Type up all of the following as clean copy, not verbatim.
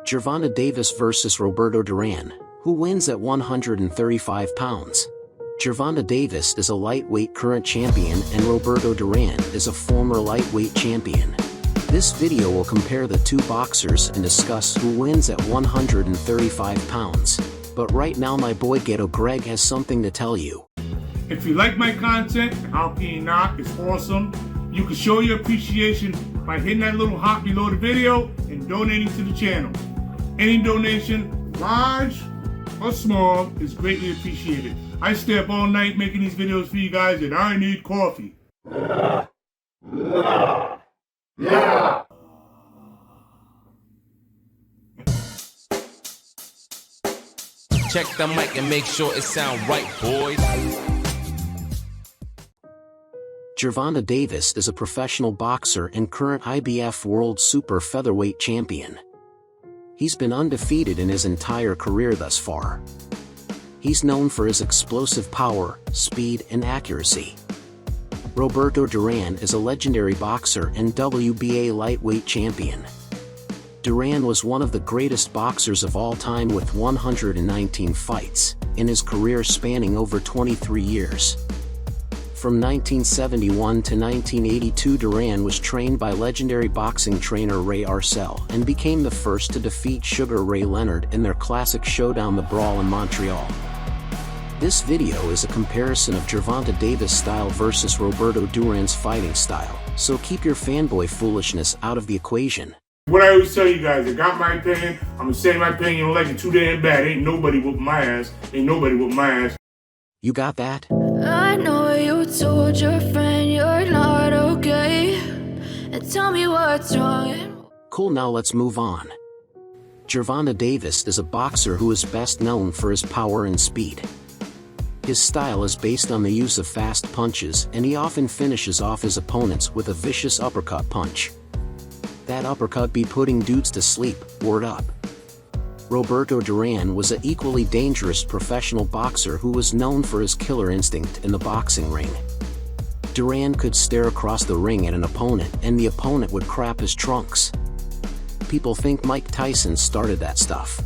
Gervonta Davis vs. Roberto Duran, who wins at 135 pounds. Gervonta Davis is a lightweight current champion and Roberto Duran is a former lightweight champion. This video will compare the two boxers and discuss who wins at 135 pounds. But right now my boy Ghetto Greg has something to tell you. If you like my content, how can you not? It's awesome. You can show your appreciation by hitting that little heart below the video and donating to the channel. Any donation, large or small, is greatly appreciated. I stay up all night making these videos for you guys and I need coffee. Check the mic and make sure it sound right, boys. Gervonta Davis is a professional boxer and current IBF World Super Featherweight Champion. He's been undefeated in his entire career thus far. He's known for his explosive power, speed, and accuracy. Roberto Duran is a legendary boxer and WBA lightweight champion. Duran was one of the greatest boxers of all time with 119 fights, in his career spanning over 23 years. From 1971 to 1982, Duran was trained by legendary boxing trainer Ray Arcel and became the first to defeat Sugar Ray Leonard in their classic showdown, The Brawl in Montreal. This video is a comparison of Gervonta Davis' style versus Roberto Duran's fighting style, so keep your fanboy foolishness out of the equation. What I always tell you guys, I got my opinion, I'm gonna say my opinion, you don't like it too damn bad. Ain't nobody whooping my ass. Ain't nobody whooping my ass. You got that? I know you told your friend you're not okay, and tell me what's wrong. Cool, now let's move on. Gervonta Davis is a boxer who is best known for his power and speed. His style is based on the use of fast punches, and he often finishes off his opponents with a vicious uppercut punch. That uppercut be putting dudes to sleep, word up. Roberto Duran was an equally dangerous professional boxer who was known for his killer instinct in the boxing ring. Duran could stare across the ring at an opponent and the opponent would crap his trunks. People think Mike Tyson started that stuff.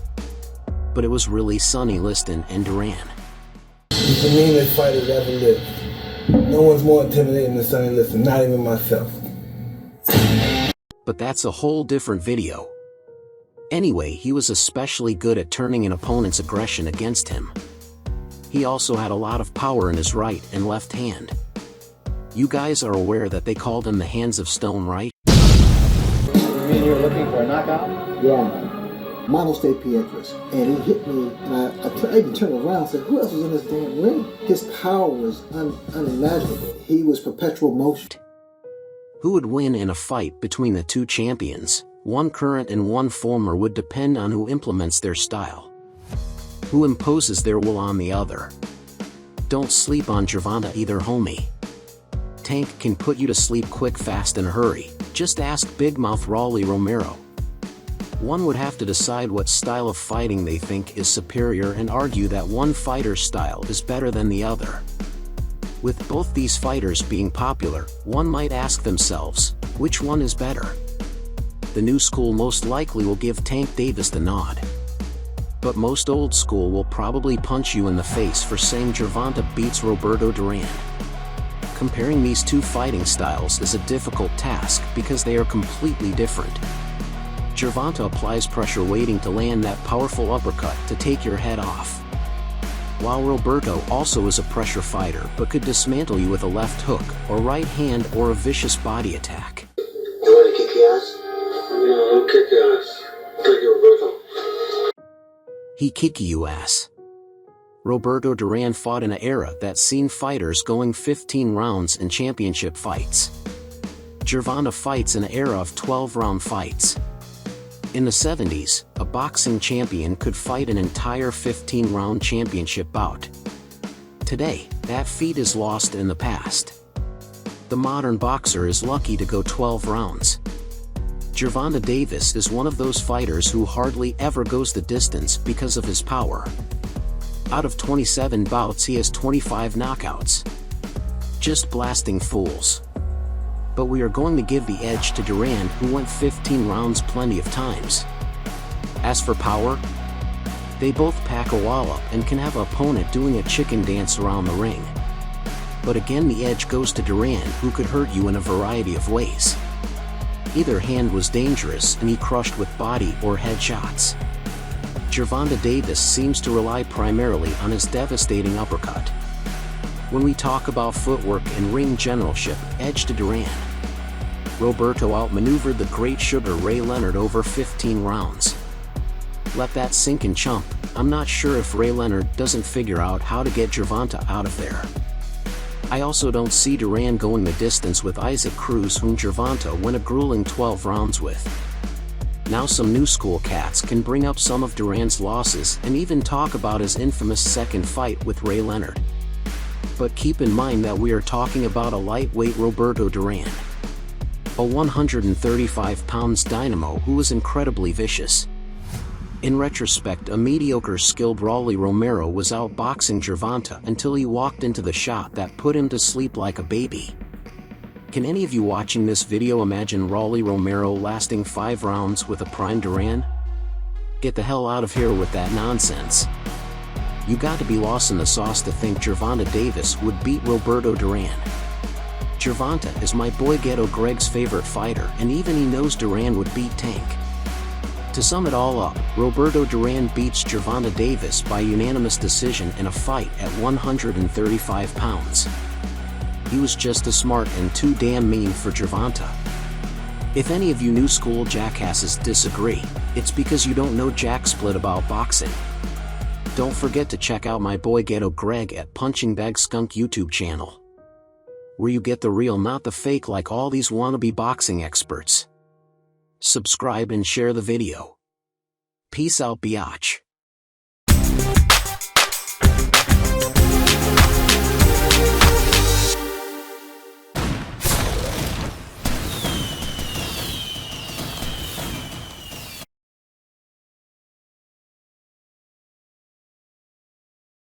But it was really Sonny Liston and Duran. He's the meanest fighter that ever lived. No one's more intimidating than Sonny Liston, not even myself. But that's a whole different video. Anyway, he was especially good at turning an opponent's aggression against him. He also had a lot of power in his right and left hand. You guys are aware that they called him the Hands of Stone, right? You mean you were looking for a knockout? Yeah. Model stayed Pietrus, and he hit me, and I even turned around and said, who else was in this damn ring? His power was unimaginable. He was perpetual motion. Who would win in a fight between the two champions, one current and one former, would depend on who implements their style. Who imposes their will on the other. Don't sleep on Gervonta either, homie. Tank can put you to sleep quick, fast, and hurry. Just ask Big Mouth Rolly Romero. One would have to decide what style of fighting they think is superior and argue that one fighter's style is better than the other. With both these fighters being popular, one might ask themselves, which one is better? The new school most likely will give Tank Davis the nod. But most old school will probably punch you in the face for saying Gervonta beats Roberto Duran. Comparing these two fighting styles is a difficult task because they are completely different. Gervonta applies pressure waiting to land that powerful uppercut to take your head off. While Roberto also is a pressure fighter but could dismantle you with a left hook or right hand or a vicious body attack. You want to kick your ass? No, I'll kick your ass. Kick your Roberto. He kick you ass. Roberto Duran fought in an era that's seen fighters going 15 rounds in championship fights. Gervonta fights in an era of 12-round fights. In the 70s, a boxing champion could fight an entire 15-round championship bout. Today, that feat is lost in the past. The modern boxer is lucky to go 12 rounds. Gervonta Davis is one of those fighters who hardly ever goes the distance because of his power. Out of 27 bouts, he has 25 knockouts. Just blasting fools. But we are going to give the edge to Duran, who went 15 rounds plenty of times. As for power, they both pack a wallop and can have an opponent doing a chicken dance around the ring. But again, the edge goes to Duran, who could hurt you in a variety of ways. Either hand was dangerous and he crushed with body or head shots. Gervonta Davis seems to rely primarily on his devastating uppercut. When we talk about footwork and ring generalship, edge to Duran. Roberto outmaneuvered the Great Sugar Ray Leonard over 15 rounds. Let that sink in, chump. I'm not sure if Ray Leonard doesn't figure out how to get Gervonta out of there. I also don't see Duran going the distance with Isaac Cruz, whom Gervonta went a grueling 12 rounds with. Now some new school cats can bring up some of Duran's losses and even talk about his infamous second fight with Ray Leonard. But keep in mind that we are talking about a lightweight Roberto Duran, a 135-pound dynamo who was incredibly vicious. In retrospect, a mediocre skilled Rolly Romero was outboxing Gervonta until he walked into the shot that put him to sleep like a baby. Can any of you watching this video imagine Rolly Romero lasting 5 rounds with a prime Duran? Get the hell out of here with that nonsense. You got to be lost in the sauce to think Gervonta Davis would beat Roberto Duran. Gervonta is my boy Ghetto Greg's favorite fighter, and even he knows Duran would beat Tank. To sum it all up, Roberto Duran beats Gervonta Davis by unanimous decision in a fight at 135 pounds. He was just as smart and too damn mean for Gervonta. If any of you new school jackasses disagree, it's because you don't know jack split about boxing. Don't forget to check out my boy Ghetto Greg at Punchingbagskunk YouTube channel, where you get the real, not the fake like all these wannabe boxing experts. Subscribe and share the video. Peace out, biatch.